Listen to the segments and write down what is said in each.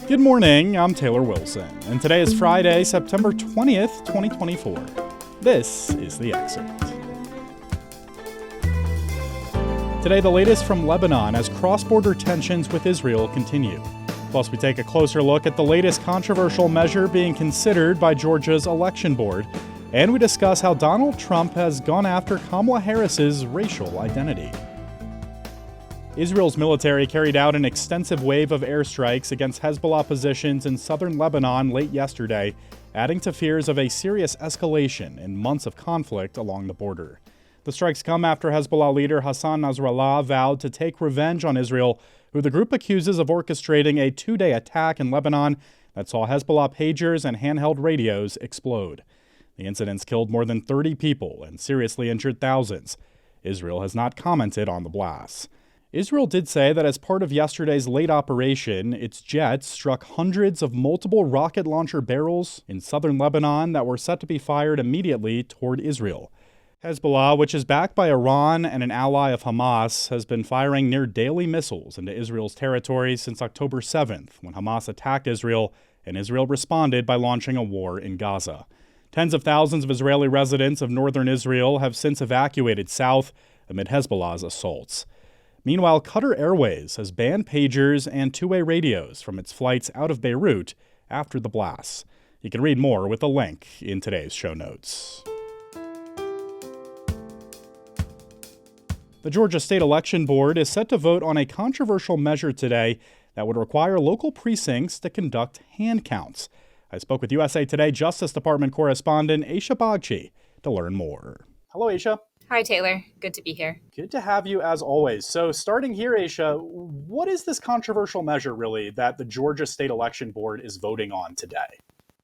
Good morning, I'm Taylor Wilson, and today is Friday, September 20th, 2024. This is The Excerpt. Today, the latest from Lebanon as cross-border tensions with Israel continue. Plus, we take a closer look at the latest controversial measure being considered by Georgia's election board, and we discuss how Donald Trump has gone after Kamala Harris's racial identity. Israel's military carried out an extensive wave of airstrikes against Hezbollah positions in southern Lebanon late yesterday, adding to fears of a serious escalation in months of conflict along the border. The strikes come after Hezbollah leader Hassan Nasrallah vowed to take revenge on Israel, who the group accuses of orchestrating a two-day attack in Lebanon that saw Hezbollah pagers and handheld radios explode. The incidents killed more than 30 people and seriously injured thousands. Israel has not commented on the blasts. Israel did say that as part of yesterday's late operation, its jets struck hundreds of multiple rocket launcher barrels in southern Lebanon that were set to be fired immediately toward Israel. Hezbollah, which is backed by Iran and an ally of Hamas, has been firing near daily missiles into Israel's territory since October 7th, when Hamas attacked Israel, and Israel responded by launching a war in Gaza. Tens of thousands of Israeli residents of northern Israel have since evacuated south amid Hezbollah's assaults. Meanwhile, Qatar Airways has banned pagers and two-way radios from its flights out of Beirut after the blasts. You can read more with a link in today's show notes. The Georgia State Election Board is set to vote on a controversial measure today that would require local precincts to conduct hand counts. I spoke with USA Today Justice Department correspondent Aisha Bagchi to learn more. Hello, Aisha. Hi, Taylor. Good to be here. Good to have you as always. So starting here, Aisha, what is this controversial measure really that the Georgia State Election Board is voting on today?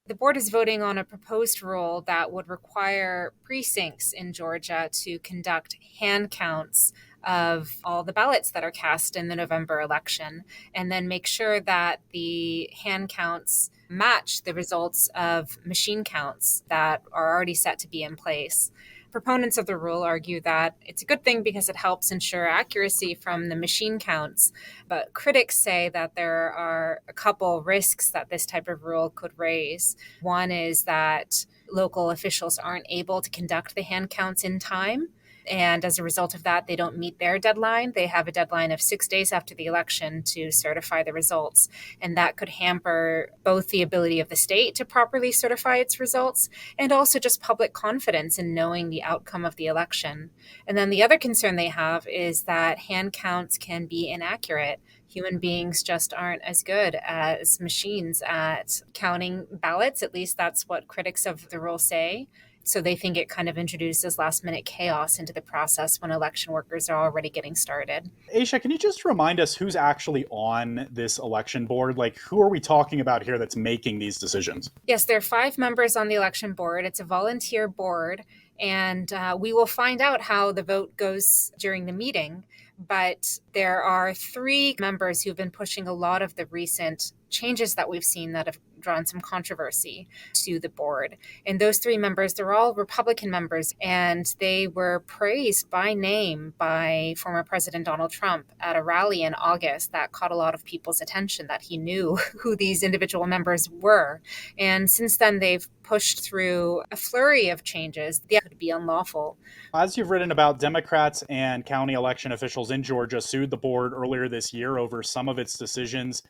The board is voting on a proposed rule that would require precincts in Georgia to conduct hand counts of all the ballots that are cast in the November election, and then make sure that the hand counts match the results of machine counts that are already set to be in place. Proponents of the rule argue that it's a good thing because it helps ensure accuracy from the machine counts, but critics say that there are a couple risks that this type of rule could raise. One is that local officials aren't able to conduct the hand counts in time, and as a result of that, they don't meet their deadline. They have a deadline of 6 days after the election to certify the results. And that could hamper both the ability of the state to properly certify its results and also just public confidence in knowing the outcome of the election. And then the other concern they have is that hand counts can be inaccurate. Human beings just aren't as good as machines at counting ballots. At least that's what critics of the rule say. So they think it kind of introduces last-minute chaos into the process when election workers are already getting started. Aisha, can you just remind us who's actually on this election board? Like, who are we talking about here that's making these decisions? Yes, there are 5 members on the election board. It's a volunteer board, and we will find out how the vote goes during the meeting. But there are 3 members who've been pushing a lot of the recent changes that we've seen that have drawn some controversy to the board. And those 3 members, they're all Republican members, and they were praised by name by former President Donald Trump at a rally in August that caught a lot of people's attention, that he knew who these individual members were. And since then, they've pushed through a flurry of changes that could be unlawful. As you've written about, Democrats and county election officials in Georgia sued the board earlier this year over some of its decisions.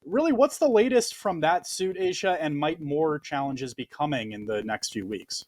Really, what's the latest from that suit, Aisha, and might more challenges be coming in the next few weeks?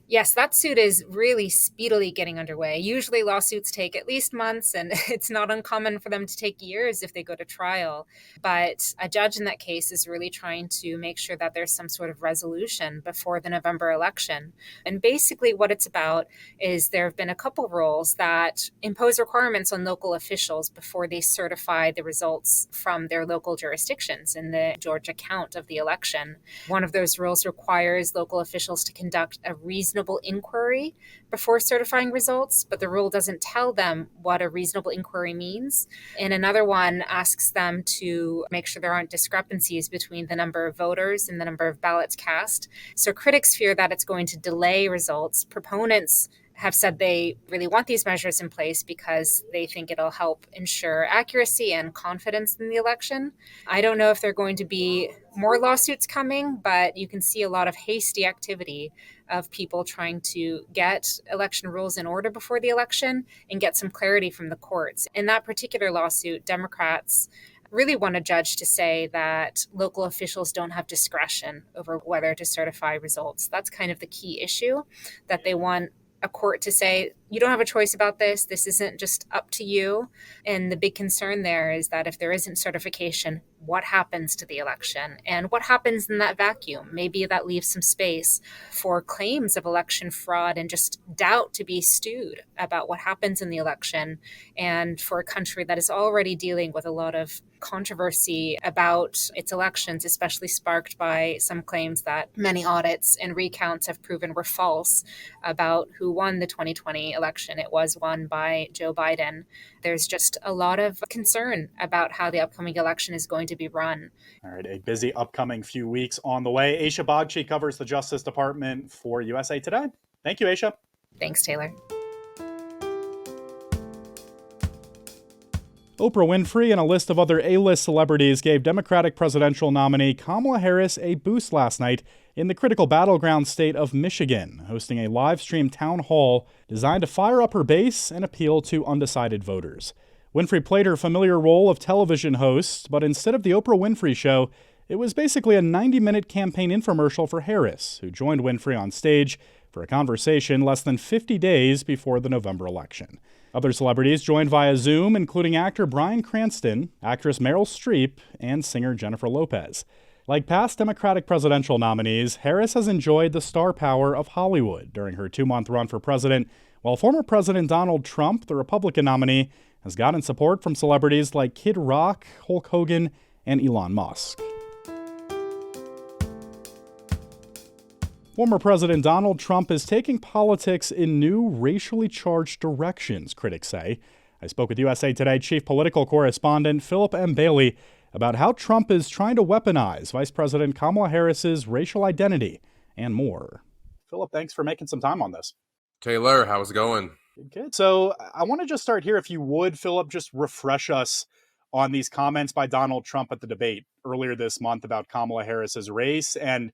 Yes, that suit is really speedily getting underway. Usually lawsuits take at least months, and it's not uncommon for them to take years if they go to trial. But a judge in that case is really trying to make sure that there's some sort of resolution before the November election. And basically what it's about is there have been a couple rules that impose requirements on local officials before they certify the results from their local jurisdictions in the Georgia count of the election. One of those rules requires local officials to conduct a reasonable inquiry before certifying results, but the rule doesn't tell them what a reasonable inquiry means. And another one asks them to make sure there aren't discrepancies between the number of voters and the number of ballots cast. So critics fear that it's going to delay results. Proponents have said they really want these measures in place because they think it'll help ensure accuracy and confidence in the election. I don't know if there are going to be more lawsuits coming, but you can see a lot of hasty activity of people trying to get election rules in order before the election and get some clarity from the courts. In that particular lawsuit, Democrats really want a judge to say that local officials don't have discretion over whether to certify results. That's kind of the key issue, that they want a court to say, you don't have a choice about this. This isn't just up to you. And the big concern there is that if there isn't certification, what happens to the election and what happens in that vacuum? Maybe that leaves some space for claims of election fraud and just doubt to be stewed about what happens in the election. And for a country that is already dealing with a lot of controversy about its elections, especially sparked by some claims that many audits and recounts have proven were false about who won the 2020 election. It was won by Joe Biden. There's just a lot of concern about how the upcoming election is going to be run. All right, a busy upcoming few weeks on the way. Aisha Bagchi covers the Justice Department for USA Today. Thank you, Aisha. Thanks, Taylor. Oprah Winfrey and a list of other A-list celebrities gave Democratic presidential nominee Kamala Harris a boost last night in the critical battleground state of Michigan, hosting a live-stream town hall designed to fire up her base and appeal to undecided voters. Winfrey played her familiar role of television host, but instead of the Oprah Winfrey Show, it was basically a 90-minute campaign infomercial for Harris, who joined Winfrey on stage for a conversation less than 50 days before the November election. Other celebrities joined via Zoom, including actor Bryan Cranston, actress Meryl Streep, and singer Jennifer Lopez. Like past Democratic presidential nominees, Harris has enjoyed the star power of Hollywood during her 2-month run for president, while former President Donald Trump, the Republican nominee, has gotten support from celebrities like Kid Rock, Hulk Hogan, and Elon Musk. Former President Donald Trump is taking politics in new, racially charged directions, critics say. I spoke with USA Today chief political correspondent Philip M. Bailey about how Trump is trying to weaponize Vice President Kamala Harris's racial identity and more. Philip, thanks for making some time on this. Taylor, how's it going? Good. So I want to just start here. If you would, Philip, just refresh us on these comments by Donald Trump at the debate earlier this month about Kamala Harris's race. And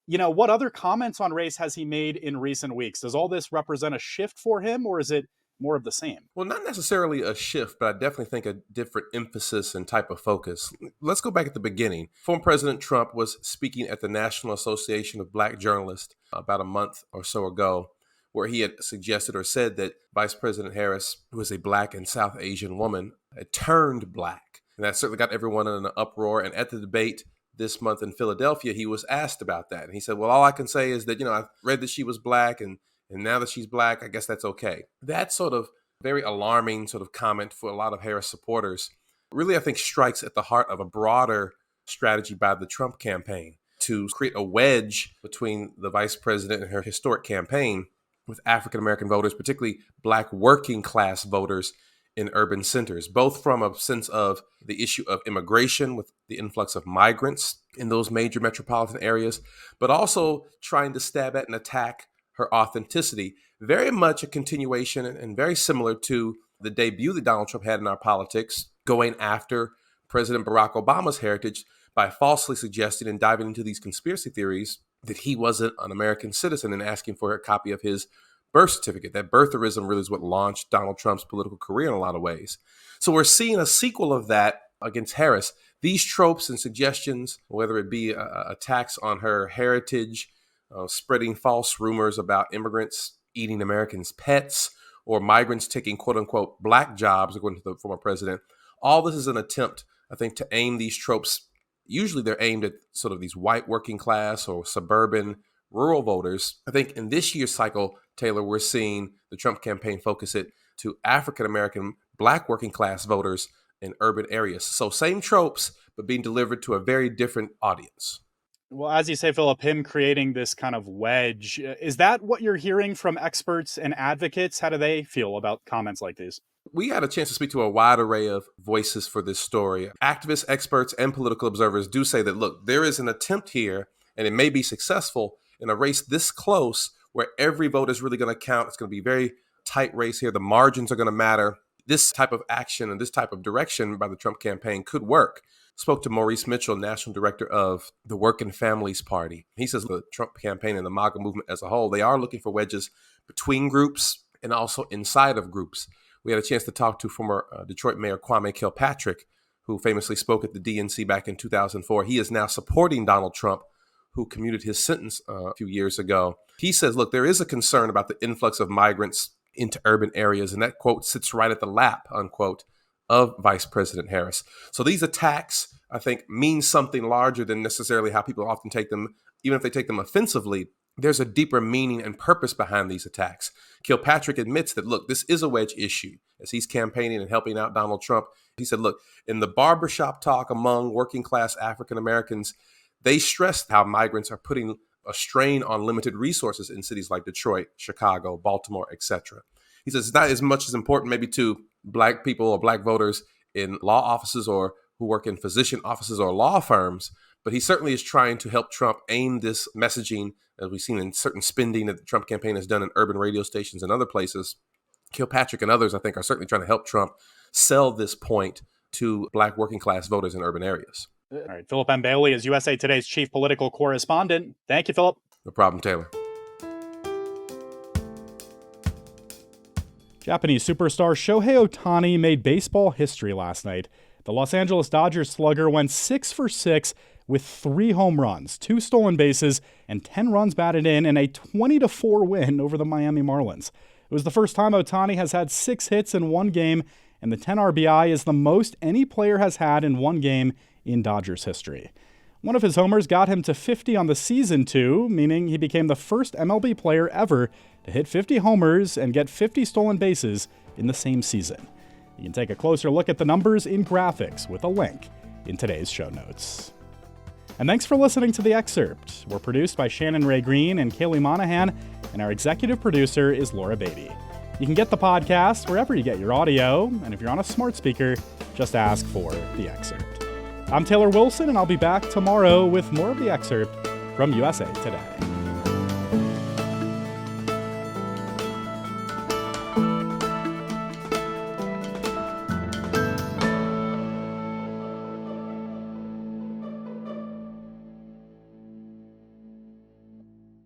what other comments on race has he made in recent weeks? Does all this represent a shift for him, or is it more of the same? Well, not necessarily a shift, but I definitely think a different emphasis and type of focus. Let's go back at the beginning. Former President Trump was speaking at the National Association of Black Journalists about a month or so ago, where he had suggested or said that Vice President Harris, who is a Black and South Asian woman, had turned Black. And that certainly got everyone in an uproar. And at the debate this month in Philadelphia, he was asked about that. And he said, well, all I can say is that, I read that she was Black, and now that she's Black, I guess that's okay. That sort of very alarming sort of comment for a lot of Harris supporters really, I think, strikes at the heart of a broader strategy by the Trump campaign to create a wedge between the vice president and her historic campaign with African-American voters, particularly Black working class voters in urban centers, both from a sense of the issue of immigration with the influx of migrants in those major metropolitan areas, but also trying to stab at and attack her authenticity. Very much a continuation and very similar to the debut that Donald Trump had in our politics, going after President Barack Obama's heritage by falsely suggesting and diving into these conspiracy theories that he wasn't an American citizen and asking for a copy of his birth certificate. That birtherism really is what launched Donald Trump's political career in a lot of ways. So we're seeing a sequel of that against Harris. These tropes and suggestions, whether it be attacks on her heritage, spreading false rumors about immigrants eating Americans' pets, or migrants taking quote unquote Black jobs, according to the former president, all this is an attempt, I think, to aim these tropes. Usually they're aimed at sort of these white working class or suburban rural voters. I think in this year's cycle, Taylor, we're seeing the Trump campaign focus it to African-American Black working class voters in urban areas. So same tropes, but being delivered to a very different audience. Well, as you say, Philip, him creating this kind of wedge, is that what you're hearing from experts and advocates? How do they feel about comments like these? We had a chance to speak to a wide array of voices for this story. Activists, experts, and political observers do say that, look, there is an attempt here, and it may be successful in a race this close, where every vote is really going to count. It's going to be a very tight race here. The margins are going to matter. This type of action and this type of direction by the Trump campaign could work. Spoke to Maurice Mitchell, National Director of the Working Families Party. He says the Trump campaign and the MAGA movement as a whole, they are looking for wedges between groups and also inside of groups. We had a chance to talk to former Detroit Mayor Kwame Kilpatrick, who famously spoke at the DNC back in 2004. He is now supporting Donald Trump, who commuted his sentence a few years ago. He says, look, there is a concern about the influx of migrants into urban areas, and that, quote, sits right at the lap, unquote, of Vice President Harris. So these attacks, I think, mean something larger than necessarily how people often take them. Even if they take them offensively, there's a deeper meaning and purpose behind these attacks. Kilpatrick admits that, look, this is a wedge issue. As he's campaigning and helping out Donald Trump, he said, look, in the barbershop talk among working class African Americans, they stressed how migrants are putting a strain on limited resources in cities like Detroit, Chicago, Baltimore, etc. He says it's not as much as important maybe to Black people or Black voters in law offices or who work in physician offices or law firms, but he certainly is trying to help Trump aim this messaging, as we've seen in certain spending that the Trump campaign has done in urban radio stations and other places. Kilpatrick and others, I think, are certainly trying to help Trump sell this point to Black working class voters in urban areas. All right, Philip M. Bailey is USA Today's chief political correspondent. Thank you, Philip. No problem, Taylor. Japanese superstar Shohei Otani made baseball history last night. The Los Angeles Dodgers slugger went 6 for 6 with 3 home runs, 2 stolen bases, and 10 runs batted in a 20-4 win over the Miami Marlins. It was the first time Otani has had 6 hits in one game, and the 10 RBI is the most any player has had in one game in Dodgers history. One of his homers got him to 50 on the season too, meaning he became the first MLB player ever to hit 50 homers and get 50 stolen bases in the same season. You can take a closer look at the numbers in graphics with a link in today's show notes. And thanks for listening to The Excerpt. We're produced by Shannon Ray Green and Kaylee Monahan, and our executive producer is Laura Beatty. You can get the podcast wherever you get your audio, and if you're on a smart speaker, just ask for The Excerpt. I'm Taylor Wilson, and I'll be back tomorrow with more of The Excerpt from USA Today.